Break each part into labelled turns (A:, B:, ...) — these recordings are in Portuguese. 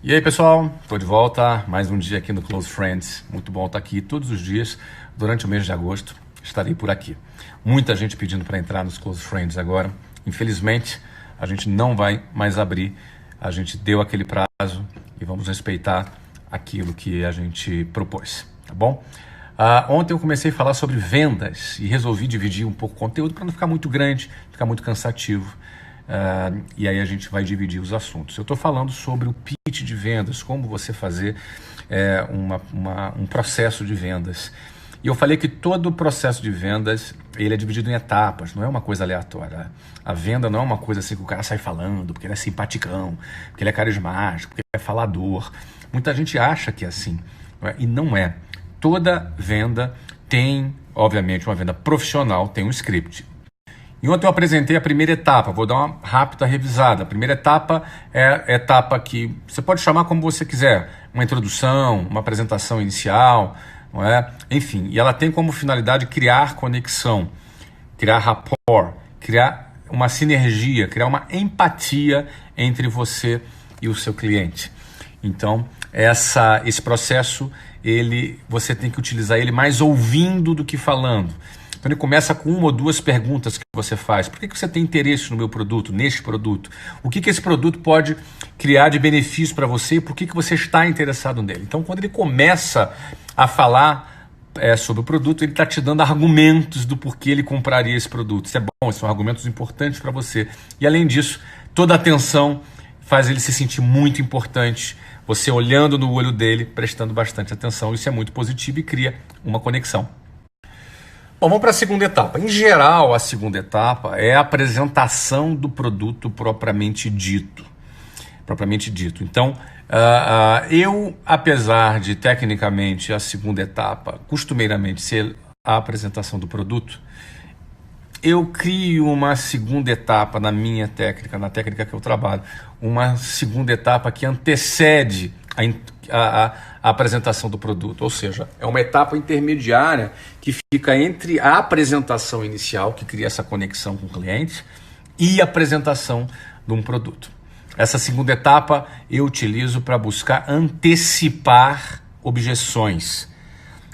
A: E aí, pessoal, estou de volta, mais um dia aqui no Close Friends. Muito bom estar aqui todos os dias durante o mês de agosto. Estarei por aqui. Muita gente pedindo para entrar nos Close Friends agora. Infelizmente, a gente não vai mais abrir. A gente deu aquele prazo e vamos respeitar aquilo que a gente propôs, tá bom? Ontem eu comecei a falar sobre vendas e resolvi dividir um pouco o conteúdo para não ficar muito grande, ficar muito cansativo. E aí a gente vai dividir os assuntos. Eu estou falando sobre o pitch de vendas, como você fazer um processo de vendas. E eu falei que todo o processo de vendas ele é dividido em etapas, não é uma coisa aleatória. A venda não é uma coisa assim que o cara sai falando, porque ele é simpaticão, porque ele é carismático, porque ele é falador. Muita gente acha que é assim, não é? E não é. Toda venda tem, obviamente, uma venda profissional, tem um script. E ontem eu apresentei a primeira etapa, vou dar uma rápida revisada. A primeira etapa é a etapa que você pode chamar como você quiser, uma introdução, uma apresentação inicial, não é? Enfim, e ela tem como finalidade criar conexão, criar rapport, criar uma sinergia, criar uma empatia entre você e o seu cliente. Então, esse processo, você tem que utilizar ele mais ouvindo do que falando. Então ele começa com uma ou duas perguntas que você faz. Por que você tem interesse no meu produto, neste produto? O que esse produto pode criar de benefício para você e por que você está interessado nele? Então quando ele começa a falar sobre o produto, ele está te dando argumentos do porquê ele compraria esse produto. Isso é bom, são argumentos importantes para você. E além disso, toda a atenção faz ele se sentir muito importante. Você olhando no olho dele, prestando bastante atenção. Isso é muito positivo e cria uma conexão. Bom, vamos para a segunda etapa. Em geral, a segunda etapa é a apresentação do produto propriamente dito. Então, eu, apesar de tecnicamente a segunda etapa costumeiramente ser a apresentação do produto, eu crio uma segunda etapa na minha técnica, na técnica que eu trabalho, uma segunda etapa que antecede a apresentação do produto, ou seja, é uma etapa intermediária que fica entre a apresentação inicial, que cria essa conexão com o cliente, e a apresentação de um produto. Essa segunda etapa eu utilizo para buscar antecipar objeções,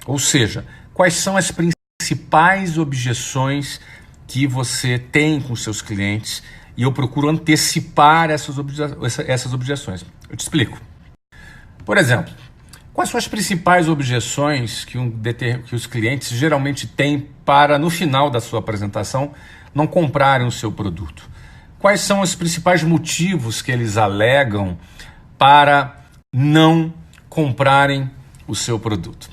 A: ou seja, quais são as principais objeções que você tem com seus clientes, e eu procuro antecipar essas objeções. Eu te explico. Por exemplo, quais são as principais objeções que os clientes geralmente têm para, no final da sua apresentação, não comprarem o seu produto? Quais são os principais motivos que eles alegam para não comprarem o seu produto?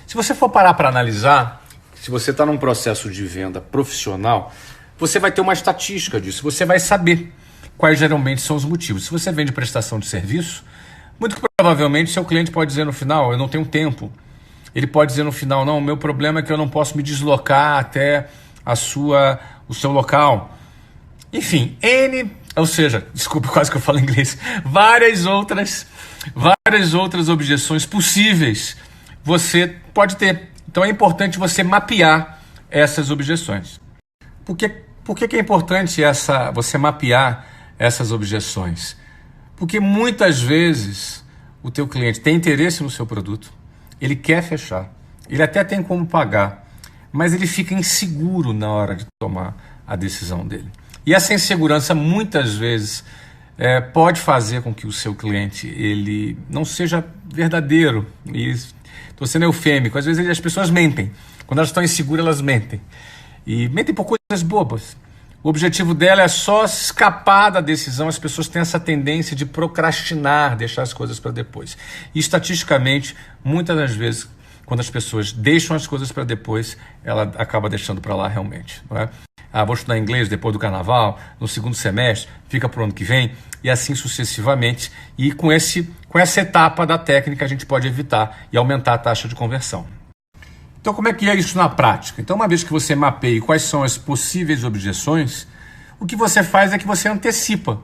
A: Se você for parar para analisar, se você está num processo de venda profissional, você vai ter uma estatística disso, você vai saber quais geralmente são os motivos. Se você vende prestação de serviço, muito provavelmente seu cliente pode dizer no final, eu não tenho tempo. Ele pode dizer no final, não, o meu problema é que eu não posso me deslocar até o seu local. Enfim, ou seja, desculpa, quase que eu falo inglês, várias outras objeções possíveis você pode ter. Então é importante você mapear essas objeções. Por que é importante você mapear essas objeções? Porque muitas vezes o teu cliente tem interesse no seu produto, ele quer fechar, ele até tem como pagar, mas ele fica inseguro na hora de tomar a decisão dele. E essa insegurança muitas vezes pode fazer com que o seu cliente ele não seja verdadeiro. Estou sendo eufêmico, às vezes as pessoas mentem. Quando elas estão inseguras, elas mentem. E mentem por coisas bobas. O objetivo dela é só escapar da decisão. As pessoas têm essa tendência de procrastinar, deixar as coisas para depois. E estatisticamente, muitas das vezes, quando as pessoas deixam as coisas para depois, ela acaba deixando para lá realmente. Não é? Vou estudar inglês depois do carnaval, no segundo semestre, fica para o ano que vem, e assim sucessivamente. E com essa etapa da técnica a gente pode evitar e aumentar a taxa de conversão. Então, como é que é isso na prática? Então, uma vez que você mapeia quais são as possíveis objeções, o que você faz é que você antecipa.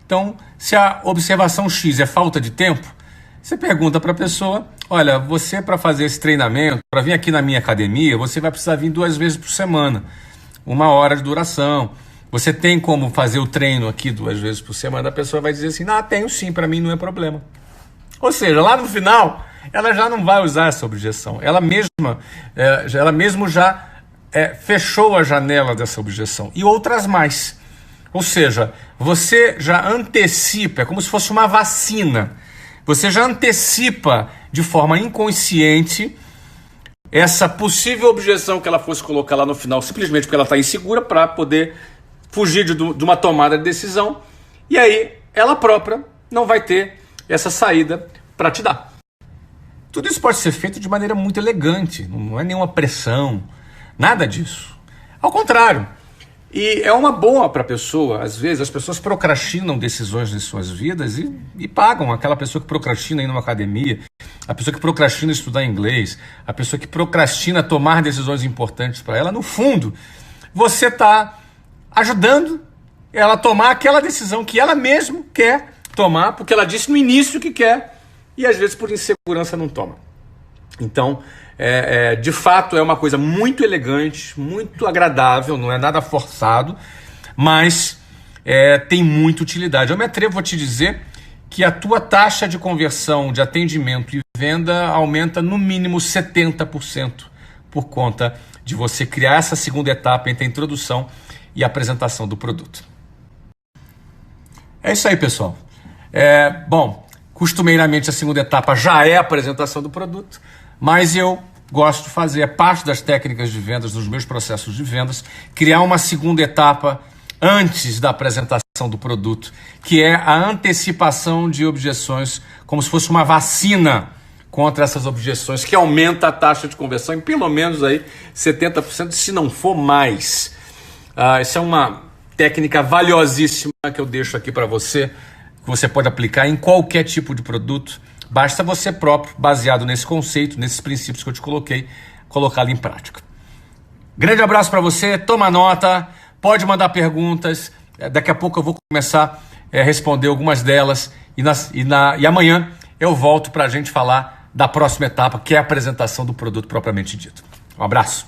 A: Então, se a observação X é falta de tempo, você pergunta para a pessoa, olha, você para fazer esse treinamento, para vir aqui na minha academia, você vai precisar vir 2 vezes por semana, 1 hora de duração. Você tem como fazer o treino aqui 2 vezes por semana? A pessoa vai dizer assim, tenho sim, para mim não é problema. Ou seja, lá no final, ela já não vai usar essa objeção. Ela mesmo já fechou a janela dessa objeção. E outras mais. Ou seja, você já antecipa, é como se fosse uma vacina. Você já antecipa de forma inconsciente essa possível objeção que ela fosse colocar lá no final, simplesmente porque ela está insegura, para poder fugir de uma tomada de decisão. E aí, ela própria não vai ter essa saída para te dar. Tudo isso pode ser feito de maneira muito elegante, não é nenhuma pressão, nada disso. Ao contrário, e é uma boa para a pessoa. Às vezes as pessoas procrastinam decisões em suas vidas e pagam aquela pessoa que procrastina ir numa academia, a pessoa que procrastina estudar inglês, a pessoa que procrastina tomar decisões importantes para ela. No fundo, você está ajudando ela a tomar aquela decisão que ela mesma quer tomar, porque ela disse no início que quer, e às vezes por insegurança não toma. Então, de fato, é uma coisa muito elegante, muito agradável, não é nada forçado, mas tem muita utilidade. Eu me atrevo a te dizer que a tua taxa de conversão de atendimento e venda aumenta no mínimo 70% por conta de você criar essa segunda etapa entre a introdução e a apresentação do produto. É isso aí, pessoal. Bom, costumeiramente a segunda etapa já é a apresentação do produto, mas eu gosto de fazer, é parte das técnicas de vendas, dos meus processos de vendas, criar uma segunda etapa antes da apresentação do produto, que é a antecipação de objeções, como se fosse uma vacina contra essas objeções, que aumenta a taxa de conversão em pelo menos aí 70%, se não for mais. Essa é uma técnica valiosíssima que eu deixo aqui para você, que você pode aplicar em qualquer tipo de produto. Basta você próprio, baseado nesse conceito, nesses princípios que eu te coloquei, colocá-lo em prática. Grande abraço para você, toma nota, pode mandar perguntas, daqui a pouco eu vou começar a responder algumas delas e amanhã eu volto para a gente falar da próxima etapa, que é a apresentação do produto propriamente dito. Um abraço.